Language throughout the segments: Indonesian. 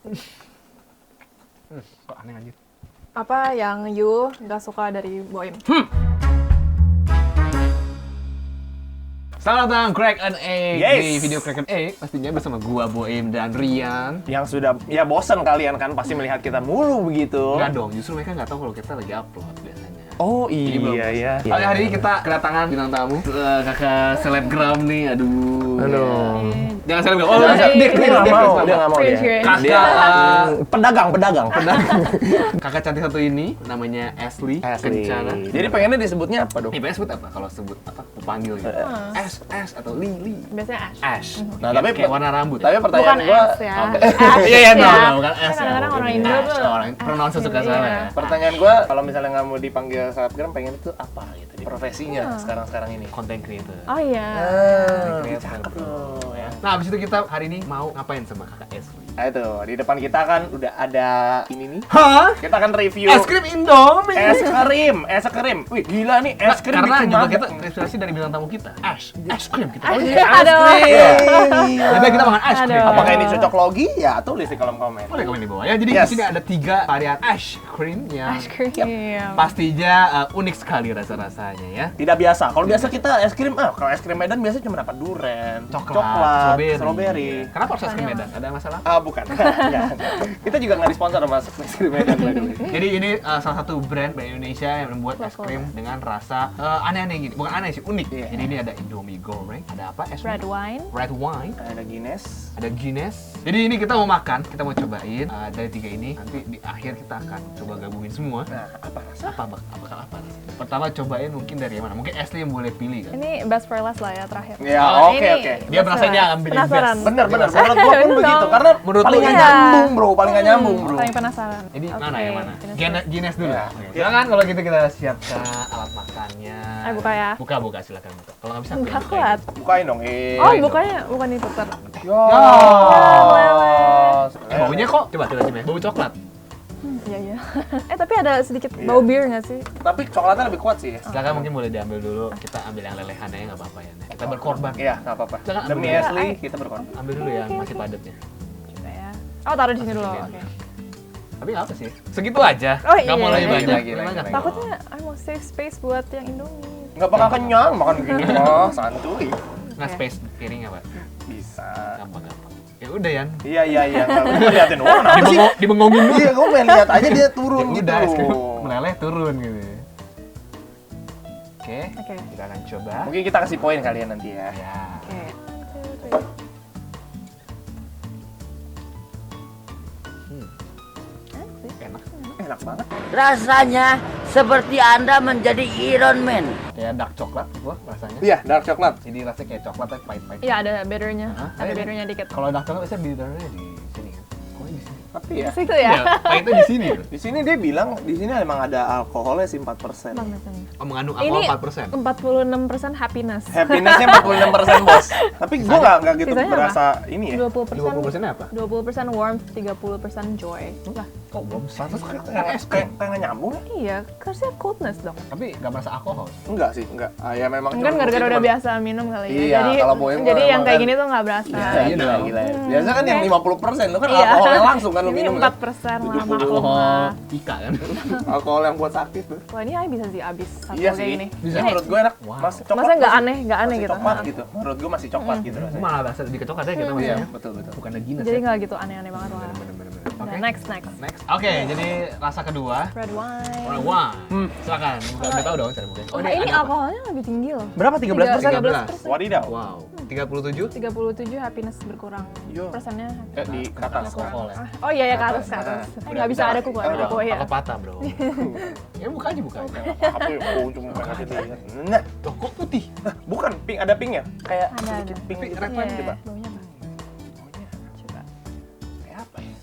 Kok aneh anjir. Apa yang you nggak suka dari Boim? Selamat datang Crack and Egg Yes. di video Crack and Egg. Pastinya bersama gua Boim dan Rian. Yang sudah, ya bosan kalian kan pasti melihat kita mulu begitu. Enggak dong, justru mereka nggak tahu kalau kita lagi upload biasanya. Oh Jadi belum iya ya. Hari ini kita kedatangan bintang tamu, kakak selebgram nih, aduh. Jangan selebgram, oh Sorry. dia Dia nggak mau, dia nggak mau dia. Cringe. Kakak, Pedagang. kakak cantik satu ini namanya Ashley Kencana. Jadi pengennya disebutnya apa dong? Nih, pengen sebut apa? Kalau sebut apa? Panggil gitu. S atau Lily. Biasanya Ash. Ash. Nah, tapi kayak warna rambut. Tapi Bukan pertanyaan gua, S ya. Oke. Ash Iya, ya. bukan S. Kan kadang-kadang orang Indo tuh Orang pronoun suka Ash, salah iya. ya. pertanyaan gua kalau misalnya nggak mau dipanggil selebgram pengen itu apa gitu di profesinya sekarang ini. Content creator. Oh iya. Creator, bro. Ya. Nah, abis itu kita hari ini mau ngapain sama kakak Ashley? Nah itu, di depan kita kan udah ada ini nih. Hah? Kita akan review Es krim Indomie. es krim. Wih, gila nih es krim Karena bikin juga mabuk. kita terinspirasi dari bintang tamu kita. Es krim kita. Oh iya, Aduh. es krim. Lebih baik kita makan es krim. Aduh. Apakah ini cocok logi? Ya, tulis di kolom komen. Boleh komen di bawah ya. Jadi Yes. di sini ada 3 varian es krim yang Ice cream. pastinya unik sekali rasa-rasanya ya. Tidak biasa. Kalau biasa kita es krim, kalau es krim Medan biasanya cuma dapat durian, Coklat, strawberry. Kenapa harus es krim Medan? Ada masalah? Bukan. Enggak. Kita juga nggak disponsor sama es krim Medan, by the way. Jadi ini salah satu brand Indonesia yang membuat es krim dengan rasa aneh-aneh gini. Bukan aneh sih, unik. Iya. Jadi ini ada Indomie goreng, ada apa? Es Red wine. Red wine, Ada Guinness. ada Guinness. Jadi ini kita mau makan, kita mau cobain dari 3 ini. Nanti di akhir kita akan coba gabungin semua. Nah, apa rasa? Apakah apa? Pertama cobain mungkin dari yang mana? Mungkin Ashley yang boleh pilih kan? Ini best for last lah ya terakhir. Ya, Oh, oke. Dia best merasa for dia last. ambil yang Penasaran. best. Bener. Dia Menurut gua pun Bener begitu. dong. Karena Menurut paling lu nggak iya. nyambung, bro. Paling nggak nyambung, bro. Paling penasaran. Jadi Oke, mana yang mana? Guinness. Guinness dulu. Ya. Oke. Silakan kalau gitu kita siapkan alat makannya. Buka ya. Buka silakan buka. Kalau nggak bisa aku Enggak yang kuat. Bukain dong. Oh, bukannya bukan itu ter. Yo. Baunya kok coba cium ya. Bau coklat. Iya. Tapi ada sedikit bau bir nggak sih? Tapi coklatnya lebih kuat sih. Silakan mungkin boleh diambil dulu. Kita ambil yang lelehannya nggak apa-apa ya. Kita berkorban. Iya, nggak apa-apa. Jangan Demi ambil. Ashley, kita berkorban. Ambil dulu yang masih padatnya. Coba ya. Oh, taruh di sini dulu. Oke. Tapi nggak apa sih? Segitu aja. Oh, Nggak mau iya. lagi banyak. Lagi. Banyak. Takutnya I mau save space buat yang Indomie. Nggak bakal kenyang makan gini mah, santuy. Nggak space piringnya pak. Bisa. Gampang. Ya udah Yan. Iya. Kalau gue liatin doang, apa sih? Dibengongin dulu. Iya, gue pengen lihat aja dia turun Ya gitu udah, es krim loh. meleleh turun gitu. Oke. Oke. Kita akan coba. Mungkin kita kasih poin kalian nanti ya. Ya. Oke. Enak. Enak banget. Rasanya seperti Anda menjadi Iron Man. Kayak dark coklat gua rasanya. Iya, dark coklat. Jadi rasanya kayak coklat tapi pahit-pahit. Iya, ada bitternya. Hah? Ada bitternya dikit. Kalau dark coklat biasanya bitternya di sini kan. Kok di sini? Tapi ya, Situ ya. Pahitnya di sini. Tuh. di sini dia bilang di sini emang ada alkoholnya sih 4%. Oh, mengandung Ini alkohol 4%. 46% happiness. Happiness-nya 46%, Bos. Tapi gue nggak gitu Sisanya berasa ini ya. 20%. 20%-nya apa? 20% warmth, 30% joy. Lah, Kok belum Terus 100 kayak nggak nyambung ya? iya, harusnya coldness dong. Tapi nggak merasa alkohol. Enggak sih, enggak. Ya memang Mungkin cuma- gara-gara udah cuma- biasa minum kali ya. Iya, jadi kalau Boeing jadi mah yang emang kayak kan- gini tuh nggak berasa. Iya, Iya gila, dong. gila. Biasa kan yang Oke. 50%, lu kan Iya. alkoholnya langsung kan lu Ini minum kan. 4% lah, maklum Alkohol lah. Ika kan. Alkohol yang buat sakit tuh. Wah, ini Ay bisa sih abis satu Iya kayak sih. gini. Bisa Ini menurut gue enak. Wow. Masih coklat. Masa nggak masih- aneh, nggak aneh masih gitu. Coklat gitu. Menurut gue masih coklat gitu rasanya. Malah bahasa sedikit coklat ya kita Iya, masih. betul. Bukan ada Guinness. Jadi ya. nggak gitu aneh-aneh banget lah. Bener. Nah, Oke. next. Next. Oke, jadi rasa kedua. Red wine. Warna wine. Silakan. Udah tahu dong cara bukanya. Oh, ini ada apa? alkoholnya lebih tinggi loh. Berapa? 13%? 13%. Wadidaw. Wow. 37. 37 happiness berkurang. Yo. Persennya Di atas. Alkohol ya. Oh iya ya ke atas. Nggak bisa ada kuku, ada kuku ya. Apa patah, Bro? Ya buka aja. Apa ya? Oh, cuma merah gitu. Nah, Loh, kok putih? bukan pink, ada pinknya. Kayak Ada. sedikit pink Tapi gitu. red wine coba. Baunya apa? Coba. Kayak apa ya?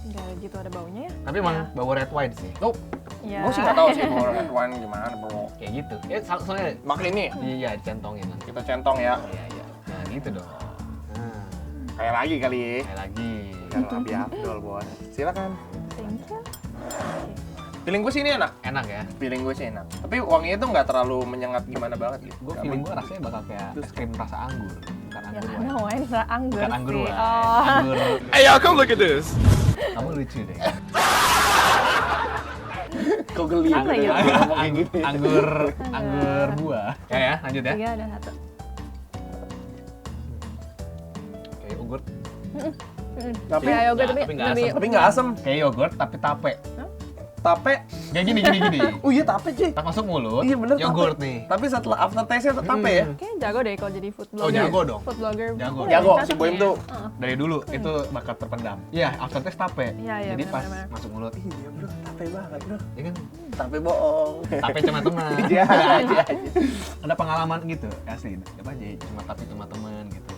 Nggak gitu ada baunya ya. Tapi emang bau red wine sih. Oh, Iya. gue sih nggak tahu sih mau red wine gimana, bro. Kayak gitu. Ya soalnya Makan ini, iya centongin nanti. kita centong ya. Iya. Nah, gitu dong. Nah, Kayak lagi kali ya. kayak lagi. Kalau Abi Abdul, bos. Silakan. Thank you. Feeling gue sih ini enak. Enak ya. Feeling gue sih enak. Tapi wanginya tuh nggak terlalu menyengat gimana banget gitu. Gue feeling gue rasanya bakal kayak es krim rasa anggur. Bukan anggur. Ya karena wine anggur Bukan anggur sih. wine. Oh. Anggur. Hey y'all, come look at this. Kamu lucu deh. Kok geli Apa gitu ya? ngomong kayak gini. Anggur buah. Ya, lanjut ya. 3 dan 1. Kayak yogurt. Tapi Ya yoga tapi tapi nggak lebih asam. tapi nggak asem. Kayak yogurt tapi tape. Tape. Kayak gini. Oh iya tape cuy. Tak masuk mulut. Iya bener Yogurt tape. nih. Tapi setelah after taste-nya tetap tape ya. Kayaknya jago deh kalau jadi food blogger. Oh, jago dong. Food blogger. Jago. Jago si Cocok Boim ya. tuh. Dari dulu itu bakat terpendam. Iya, aftertaste tape. Iya, Jadi pas benar-benar. masuk mulut, Iya bro, tape banget bro. ya kan Tape bohong. tape cuma teman. Iya aja. Ada pengalaman gitu, asli. Apa aja cuma tape cuma teman gitu.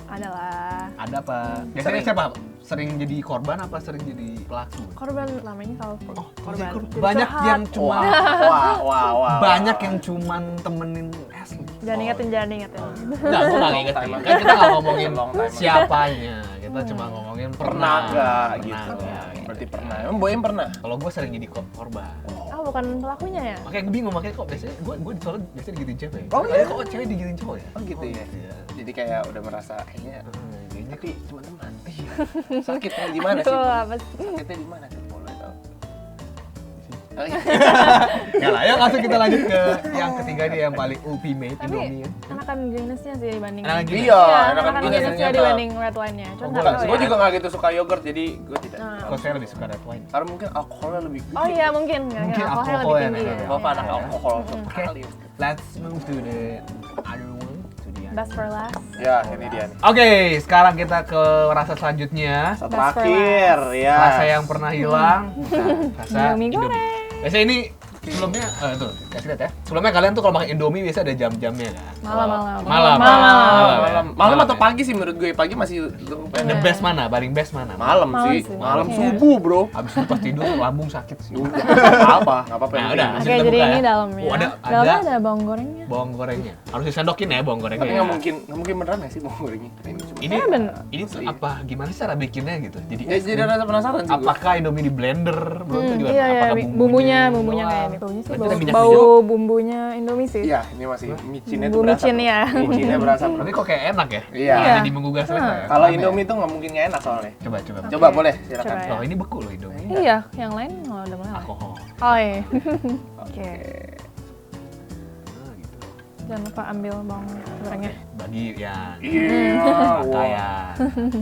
Adalah Ada apa? Biasanya Sering. siapa? Sering jadi korban apa sering jadi pelaku? korban namanya kalau korban. Jadi Banyak curhat. yang cuma Wah. banyak yang cuman temenin Asli. Jangan ingetin. Enggak, gue nggak ingetin. Time. Kan kita nggak ngomongin Long time. siapanya. Kita cuma ngomongin Pernah nggak Pernah gitu? nggak, Berarti pernah. Emang Boim pernah? Kalau gue sering jadi korban. Oh, bukan pelakunya ya? Makanya gue bingung, makanya kok biasanya gue di Solo biasanya digituin cewek. Oh, iya? Kok cewek digituin cowok ya? Oh gitu ya. Iya. Jadi kayak udah merasa kayaknya Kayaknya tapi cuma teman. Sakitnya di mana Itu sih? apa sih? Sakitnya di mana tuh boleh tahu? Oh iya. ya lah, ya langsung kita lanjut ke yang ketiga nih yang paling ultimate Tapi Indomie. enakan Guinness-nya sih dibanding. Enakan Guinness. Iya, Iya, enakan enakan Guinness Guinness-nya ternyata. dibanding red wine-nya. Cuma nggak tahu Gue ya. juga nggak gitu suka yogurt, jadi gue tidak. Nah. Kalau saya lebih suka red wine. Karena mungkin alkoholnya lebih Oh iya mungkin Mungkin alkoholnya alkohol lebih yang tinggi enak ya. ya. Bapak anak Iya. alkohol Oke, sekali. let's move to the other one. To the other. Best for last. Ya, ini dia nih. Oke, sekarang kita ke rasa selanjutnya. Saat Best for terakhir, ya. Rasa yang pernah hilang. Rasa Indomie goreng. Biasanya ini sebelumnya, tuh, kasih lihat ya. Sebelumnya kalian tuh kalau makan Indomie biasa ada jam-jamnya kan? Malam atau pagi sih menurut gue. Pagi masih The best mana? Paling best mana? malam Malam sih. sih. Malam Iya. subuh, Bro. Abis itu pas tidur lambung sakit sih. Apa? Enggak apa-apa. Nah, yang udah. penting. Oke, Kita jadi buka ini ya. dalamnya. Oh, ada Dalamnya ada bawang gorengnya. bawang gorengnya. Harus disendokin ya bawang gorengnya. Tapi ya. nggak mungkin beneran ya sih bawang gorengnya. Ini cuma. Ini Ya, bener. ini tuh apa gimana sih cara bikinnya gitu? Jadi Ya jadi rasa penasaran sih gue. apakah Indomie di blender? Belum tuh gimana? Iya, iya, Apakah bumbunya doang? kayak ini. Baunya sih Berarti ada minyak bau bumbunya Indomie sih. Iya, ini masih micinnya tuh Bumbu berasa. micin ya. Micinnya berasa. Tapi kok kayak enak ya? Iya. Iya. Jadi menggugah selera ya. Kalau Aneh. Indomie tuh nggak mungkin nggak enak soalnya. Coba. Coba Oke. boleh, silakan. Coba ya. Oh, ini beku loh Indomie. Iya, yang lain udah mulai lah. Alkohol. Oh iya. Oke. Nah, gitu. Jangan lupa ambil bawang gorengnya. Bagi ya. Iya. Kayak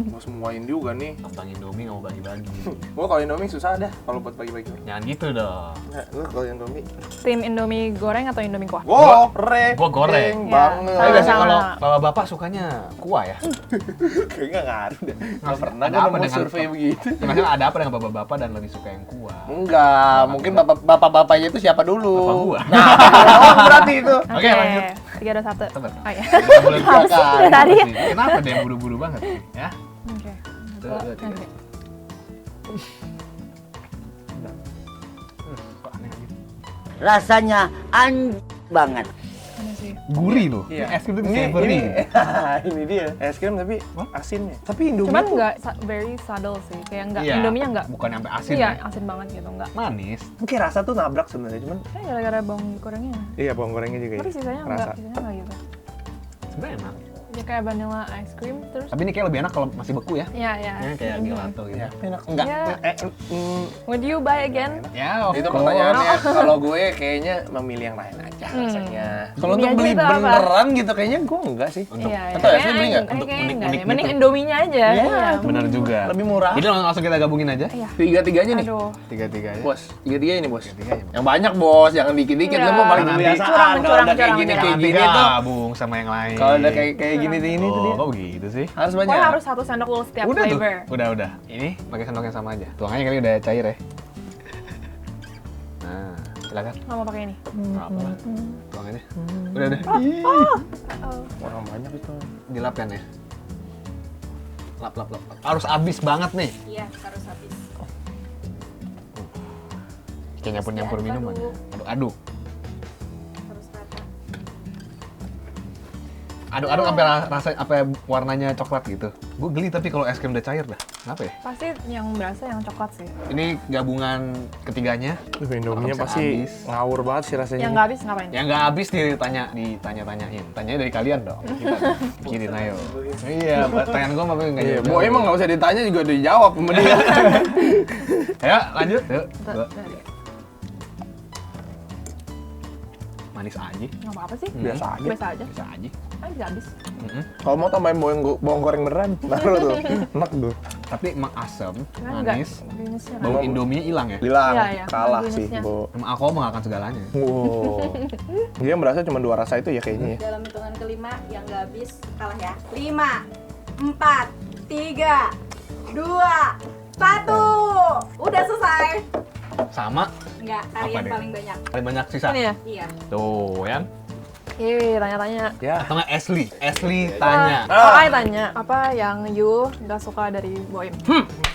Mau semuain juga nih. Abang Indomie nggak mau bagi-bagi. Gua kalau Indomie susah dah kalau buat bagi-bagi. Jangan gitu dong. Nah, lu kalau Indomie. Tim Indomie goreng atau Indomie kuah? Goreng. Gua goreng. banget. Tapi biasanya Sama. kalau bapak-bapak sukanya kuah ya. Kayaknya nggak ngaruh deh. Nggak pernah Ada gua apa nemu dengan- survei begitu. Ya, maksudnya ada apa dengan bapak-bapak dan lebih suka yang kuah? Enggak, mungkin bapak-bapaknya itu siapa dulu? Bapak gua. Nah, oh, berarti itu. Oke, lanjut. 3, 2, 1. Sabar. Oh iya. Nggak boleh Apa sih buka. dari tadi? Kenapa dia buru-buru banget sih? Ya. Oke. Dua, tiga. Oke. Kok aneh gitu? Rasanya banget. Ini sih. Gurih loh. Iya. Es krim itu Ini, savory. ini dia. Es krim tapi asinnya. Tapi Indomie Cuman tuh nggak very subtle sih, kayak nggak Iya. Indominya nggak. Bukan sampai asin Iya, ya. asin banget gitu nggak. Manis. mungkin rasa tuh nabrak sebenarnya, cuman Kayak gara-gara bawang gorengnya. iya bawang gorengnya juga Tapi sisanya Rasa. nggak gitu. Sebenarnya enak. Dia kayak vanilla ice cream terus. Tapi ini kayak lebih enak kalau masih beku ya. Iya, iya. Ya, kayak gelato gitu. Iya, enak enggak? Iya. Would you buy again? Ya, of Itu course. pertanyaannya kalau gue kayaknya memilih yang lain aja rasanya. Kalau Ini untuk aja beli itu apa? beneran gitu kayaknya gue enggak sih. Untuk Iya, atau kayaknya Ashley beli nggak? kayaknya Untuk enggak unik-unik deh. Mending gitu. Indominya aja. Iya, Benar juga. lebih murah. Jadi langsung kita gabungin aja. Iya. Tiga-tiganya nih. Aduh. Tiga-tiga ya. Bos, tiga-tiga ini bos. Tiga-tiganya. Yang banyak bos, jangan dikit-dikit. Iya. Lu mau paling Nanti kebiasaan. curang, Kalau udah kayak curang, gini curang. kayak Nanti gini tuh. gabung sama yang lain. Kalau udah kayak gini tuh ini tuh Oh, dia. kok begitu sih? Harus banyak. Pokoknya harus 1 sendok full setiap Udah tuh. flavor. Udah. Ini pakai sendok yang sama aja. Tuangannya kali udah cair ya. Nah, silakan. Nggak mau pakai ini. Nggak apa lah. Tuangannya. Udah. Oh. Orang banyak itu. Dilap kan ya? Lap. Harus habis banget nih. Iya, harus habis. Kayak nyampur minuman. Aduk. Aduk. Harus rata. Aduk-aduk sampai rasa apa warnanya coklat gitu. Gue geli tapi kalau es krim udah cair dah. Kenapa ya? Pasti yang berasa yang coklat sih. Ini gabungan ketiganya. Indominya Bisa pasti habis. ngawur banget sih rasanya. Yang nggak habis ngapain? Yang nggak habis ditanya-tanyain. Tanyanya dari kalian dong. Kita pikirin ayo. Iya, pertanyaan gue makanya nggak jawab. Boy emang nggak usah ditanya juga udah dijawab sama dia. Ayo lanjut. Yuk. Tuh, Manis aja. nggak apa-apa sih. Biasa aja. Biasa aja. Bisa aja. Bisa habis. Kalau mau tambahin bawang goreng beneran, baru tuh. Enak tuh. Tapi emang asam, Karena nggak manis. greenness-nya kan. Bau Indomie hilang ya? Hilang, Iya, iya. kalah Minusnya. sih, Bo. Emang alkohol mah akan segalanya. Wow. Dia merasa cuma 2 rasa itu ya kayaknya ya. Dalam hitungan kelima yang nggak habis kalah ya. 5, 4, 3, 2, 1. Udah selesai. Sama, Enggak, Apa kalian deh? paling banyak. paling banyak sisa. Ini ya? Iya. Tuh, ya. Tanya-tanya. Ya. Atau nggak Ashley tanya. Kakak tanya, apa yang you nggak suka dari Boim?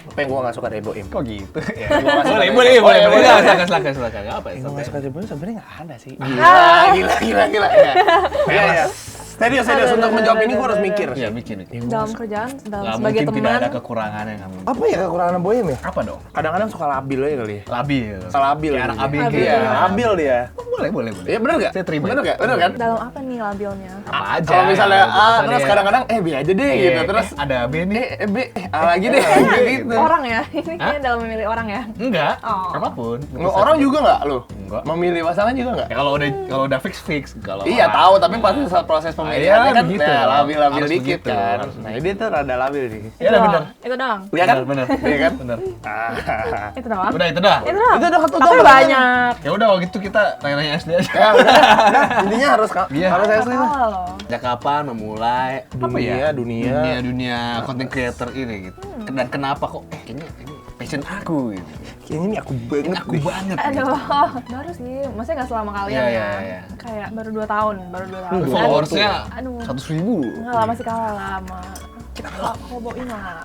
Apa yang gua nggak suka dari Boim? Kok gitu? Ya, nggak suka. boleh. Oh, iya, boleh. Silakan. Apa ya? Yang gua nggak suka dari Boim sebenarnya nggak ada sih. Gila. Iya. Serius untuk menjawab ini gua harus mikir. Iya, bikin. Dalam kerjaan, dalam Nggak sebagai mungkin tidak teman. ada kekurangannya kamu. Apa ya kekurangan Boim ya? Apa dong? Kadang-kadang suka labil aja kali ya. Labil. Suka labil. Kayak anak gitu. ABG. Labil. Iya, labil dia. Oh, boleh. Iya bener nggak? Saya terima. Bener nggak? Bener kan? Dalam apa nih labilnya? Apa aja. Kalau misalnya Apa terus deh. kadang-kadang B aja deh Iya, gitu. Terus ada B nih. B lagi deh gitu. Orang ya? Ini kayaknya dalam memilih orang ya? Enggak. Oh. Apapun. Orang juga nggak lu? Enggak. Memilih pasangan juga nggak? Ya kalau udah fix. Kalau Iya orang- tahu, tapi pasti saat proses pemilihan Iya, kan begitu. labil-labil Harus dikit begitu, kan. harus Nah dia tuh rada labil nih. Iya, udah bener. Itu doang. Iya kan? Bener. Iya kan? Bener. Itu doang. Udah itu dah. Itu doang. Itu udah Tapi banyak. Ya udah kalau gitu kita tanya-tanya SD aja. Ya udah. Intinya harus Iya. harus asli lah. Salah loh. Sejak kapan memulai dunia content creator ini gitu. Dan kenapa kok kayaknya ini passion aku gitu. Kayaknya ini aku Ini banget. aku banget. Gitu. Aduh, baru sih. Maksudnya nggak selama kalian Iya, ya. iya. Kayak baru 2 tahun, Followersnya Aduh. 100.000. Enggak lama sih kalah lama. Hoboin lah.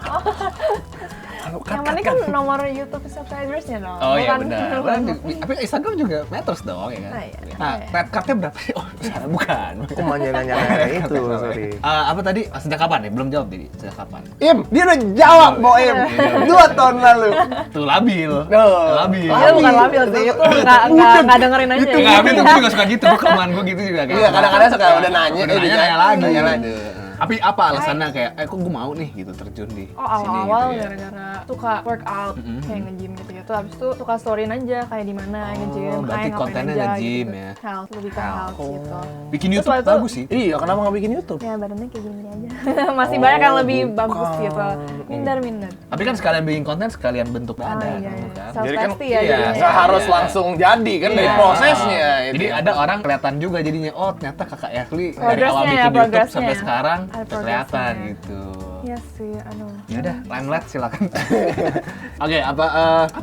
Kalau Yang penting kan nomor YouTube subscribersnya dong. Oh iya bukan- benar. bukan- Tapi Instagram juga matters dong ya kan. Nah, iya. Nah, red card-nya berapa sih? Oh, bukan. aku mau nanya itu, sorry. Apa tadi? Sejak kapan ya? Belum jawab tadi. Sejak kapan? Im, dia udah jawab, Boim. 2 tahun lalu. Tuh labil. Duh. Labil. Itu bukan labil sih, itu nggak dengerin aja. Enggak, tapi gue juga suka gitu. Gue kelemahan gue gitu juga kan. Iya, kadang-kadang suka udah nanya, Udah nanya lagi. nanya lagi. Gitu. Tapi apa alasannya kayak, kok gue mau nih gitu terjun di Oh sini awal-awal gitu ya? gara-gara suka workout, kayak nge-gym gitu-gitu. Abis itu suka storyin aja kayak di mana nge-gym, berarti ngapain kontennya aja nge-gym gitu. ya? Health, lebih ke health gitu. Bikin Terus YouTube waktu itu- bagus sih. Iya, kenapa nggak bikin YouTube? Ya badannya kayak gini aja. Masih banyak yang lebih bagus gitu. Minder. Tapi kan sekalian bikin konten sekalian bentuk badan. iya. Kan? Jadi kan Self-pasti ya iya, jadinya. nggak harus Iya. langsung jadi kan dari Iya. prosesnya. Jadi ada orang kelihatan juga jadinya, oh ternyata kakak Ashley dari Progressnya awal ya, bikin YouTube progressnya. sampai sekarang Ada kelihatan progressnya. gitu. Iya sih, aduh. Ya udah, limelight silakan. Oke, apa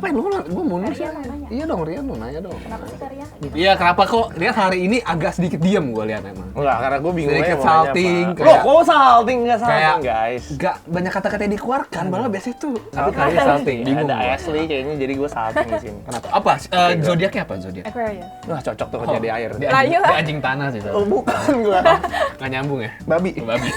yang lu gua mau nanya? Iya dong, Rian lu nanya dong. Kenapa sih Karya? Iya, kenapa kok Rian hari ini agak sedikit diam gua lihat emang. Enggak, karena gue bingung Sedikit aja mau nanya salting, apa. kayak- Loh, kok salting? Nggak salting, Kayak- guys. Gak banyak kata-kata yang dikeluarkan, malah biasanya tuh. Tapi Apa? kali ini salting, bingung. Ada gua. Ashley kayaknya, jadi gue salting di sini. Kenapa? Apa? Zodiaknya apa zodiak? Aquarius. Wah, cocok tuh kerja di air. Dia Lah, anjing, iya. dia anjing tanah sih. Oh, bukan gua. Nggak nyambung ya? Babi. Babi.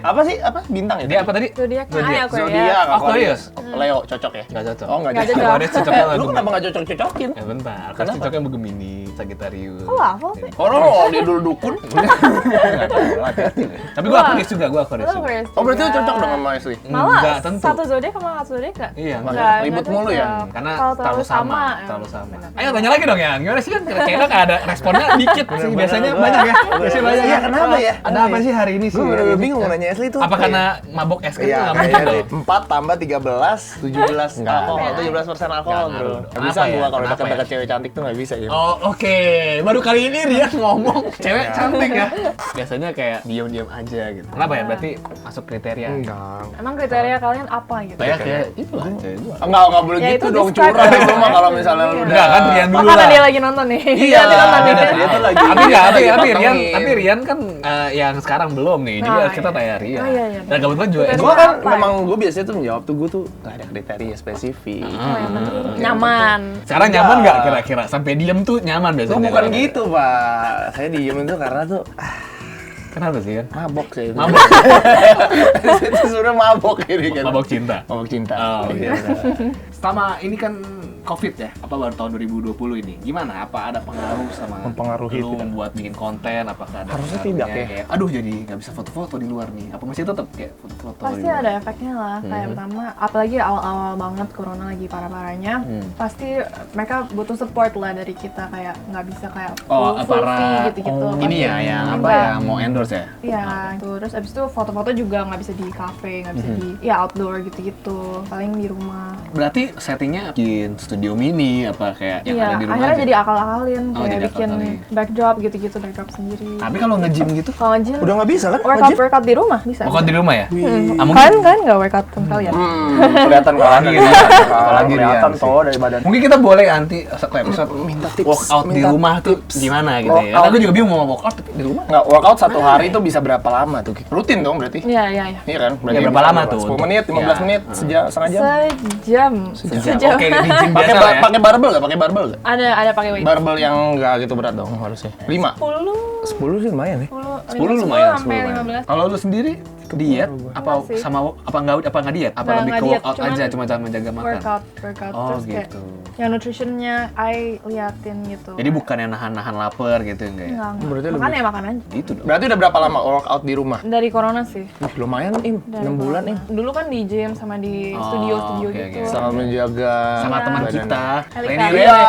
Apa sih? Apa? Bintang ya? Dia apa tadi? Zodiaknya Zodiak. Aquarius. Zodiak, Aquarius. Leo cocok ya? Nggak cocok. Oh, nggak Nggak cocok. cocok. Aquarius cocoknya Lu lagu. kenapa nggak cocok-cocokin? Ya bentar, Aquarius Kenapa? cocoknya sama Gemini, Sagittarius. Kok waffle sih? Oh, dia dulu dukun. Nggak tahu, hati-hati. Tapi gua Wah. Aquarius juga, gua Aquarius Lu juga. Aquarius Oh, berarti lu juga. cocok dong sama Ashley? Malah Nggak tentu. satu zodiak sama satu zodiak nggak? Iya, Nggak ribut cocok. mulu ya? Karena Kalau terlalu sama, ya. terlalu sama. Benar. Ayo tanya lagi dong ya, gimana sih kan kira-kira nggak ada responnya dikit sih, Bener-bener biasanya gua- banyak ya, biasanya banyak Iya, ya. kenapa ya? Ada apa sih hari ini sih? Gue bener-bener bingung mau nanya Ashley tuh. Apa karena mabok es krim Iya, nggak mungkin kayaknya dong? deh. 4 tambah 13, 17 alkohol, 17% alkohol, Nggak bro. ngaruh. Nggak bisa Kenapa gua ya? kalau Kenapa dekat-dekat ya? cewek cantik tuh nggak bisa ya. Oh oke, baru kali ini Rian ngomong cewek cantik ya. Biasanya kayak diam-diam aja gitu. Kenapa ya? Berarti masuk kriteria. Enggak. Emang kriteria kalian apa gitu? Kayak itu lah cewek gua. Enggak boleh Ya, gitu itu dong, describe curang ya. itu mah kalau misalnya lu Iya. udah. Enggak kan Rian Oh, dulu karena lah. dia lagi nonton nih. Iya, dia nonton nih. dia tuh lagi. Tapi Rian kan yang sekarang belum nih. Jadi Nah, kita iya. tanya Rian. Oh, iya, iya. Dan kebetulan juga Kita Gua kan Apa ya? memang gue biasanya tuh menjawab tuh gue tuh gak ada kriteria spesifik. Oh, yang penting nyaman. sekarang nyaman nggak kira-kira? Sampai diem tuh nyaman biasanya. Gue bukan gitu, Pak. Saya diem itu karena tuh Kenapa sih kan? Mabok sih. Mabok. Itu sudah mabok ini kan. Mabok cinta. Mabok cinta. Oh iya. Sama ini kan COVID ya, apa baru tahun 2020 ini. Gimana? Apa ada pengaruh sama Mempengaruhi lu tidak? membuat bikin konten? Apakah ada Harusnya pengaruhnya? tidak ya. Kayak, aduh jadi nggak bisa foto-foto di luar nih. Apa masih tetap kayak foto-foto Pasti di luar? ada efeknya lah. Kayak pertama, apalagi awal-awal banget corona lagi parah-parahnya, pasti mereka butuh support lah dari kita, kayak nggak bisa kayak full para fee gitu-gitu. ini ya yang apa Enggak. ya mau endorse ya? Iya, terus abis itu foto-foto juga nggak bisa di cafe, nggak bisa di ya outdoor gitu-gitu, paling di rumah. Berarti settingnya bikin studio mini apa kayak yang Iya, ada di rumah akhirnya aja? jadi akal-akalin, Oh, kayak jadi bikin akal-akalin. backdrop gitu-gitu, backdrop sendiri. Tapi kalau nge-gym gitu, Kalau nge-gym, Udah nggak bisa kan? workout di rumah bisa. pokoknya di rumah ya? Ah, mungkin Kalian kan nggak workout sama kalian? Kelihatan Apalagi kan. Rian. Apalagi Kelihatan Rian toh dari badan. mungkin kita boleh nanti satu episode Minta tips. workout di minta rumah tuh tips. gimana gitu ya. Workout. Karena gue juga bingung mau workout di rumah. Nggak, workout satu hari itu bisa berapa lama tuh? Rutin dong berarti? Iya, iya, iya. Iya kan? Berarti Ya, berapa lama tuh 10 untuk- menit, 15 ya. menit, sejam, setengah jam. Sejam. Oke, di gym Pakai biasa lah ya. pakai barbel nggak? Pakai barbel nggak? Ada pakai weight. Barbel yang nggak gitu berat dong harusnya. 5. 10 10 sih lumayan ya. 10 lumayan, sampai 10 lumayan. 15. Kalau lu sendiri diet apa Enggak sih. sama apa nggak diet? Apa Nggak lebih ke diet, workout cuman aja cuma menjaga makan? workout Oh, terus kayak gitu. yang nutritionnya I liatin gitu. Jadi bukan yang nahan-nahan lapar gitu enggak ya? Enggak. Berarti Makan ya makan aja. Gitu dong. Berarti udah berapa lama workout di rumah? Dari corona sih. Wah, lumayan Im, Dari 6 bulan corona. Im. Dulu kan di gym sama di Oh, studio oke, gitu. oke. Sama menjaga Sama teman badan. kita, Kali-kali. Reni Rere.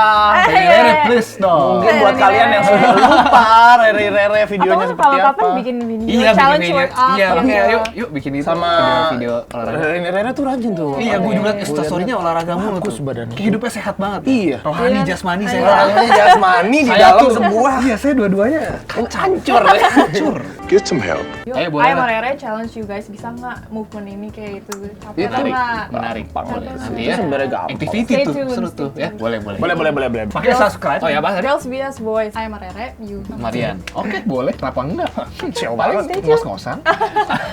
Reni Rere, please dong. Mungkin buat Rere. kalian yang sudah lupa Rere videonya Atau seperti kalau apa. kapan bikin video Iya, challenge bikin workout iya, gitu. makanya yuk bikin itu Sama video olahraga. Rere tuh rajin tuh. Iya, gue juga instastory-nya olahraga mulu bagus tuh. badannya. Hidupnya sehat banget. Iya. Rohani, Iya. jasmani, Iya. sehat. Orangnya jasmani di Saya dalam tuh- sebuah Iya, saya dua-duanya hancur. hancur. Get some help. Yuk, Ayo, boleh ayo lah. sama Rere challenge you guys, bisa nggak movement ini kayak gitu? Capek Itu atau nggak? Menarik. Nanti Itu ya. sebenarnya gampang. Activity Stay tuh tuned, seru stay tuh ya. tuned. Boleh. Pakai subscribe. Oh ya, Bang. Girls vs boys, I sama Rere, you. Marian. Oke, boleh. Kenapa enggak? Ciao Paling banget. ngos-ngosan.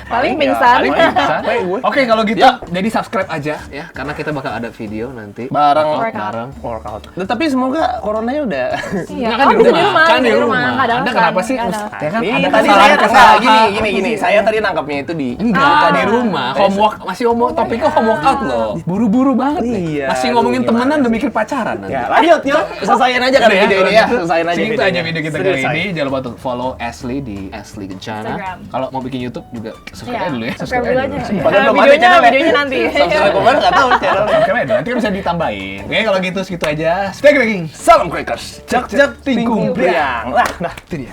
Paling pingsan. Paling bisa. Capek gue. Oke, kalau gitu Ya. jadi subscribe aja ya karena kita bakal ada video nanti Bareng bareng. workout. Tapi semoga coronanya udah. Iya, Kan kan di bisa di rumah, rumah, kan di bisa rumah. Nggak ada Anda alasan, kenapa sih? nggak ada Ya alasan. kan Ini ada tadi kesalahan-kesalahan. saya gini. Saya tadi nangkapnya itu di Enggak, di rumah. Homework masih topiknya homework out loh. Buru-buru banget nih. Iya, Masih ngomongin aduh, temenan udah mikir pacaran nanti. Ya, lanjut yuk. Selesaiin aja kan Udah video ini ya. kalau gitu, Selesaiin aja segitu videonya. aja video kita kali Selesai. ini. Jangan lupa untuk follow Ashley di Ashley Kencana. Instagram. Kalau mau bikin YouTube juga subscribe Iya, aja dulu ya. subscribe dulu aja. Padahal belum ada Videonya channel ya. videonya nanti. Subscribe kemarin nggak tahu channel. Subscribe aja, nanti kan bisa ditambahin. Oke, kalau gitu segitu aja. Stay cracking. Salam Crackers. Jak jak tingkung Tingkung priang. Lah, Itu dia.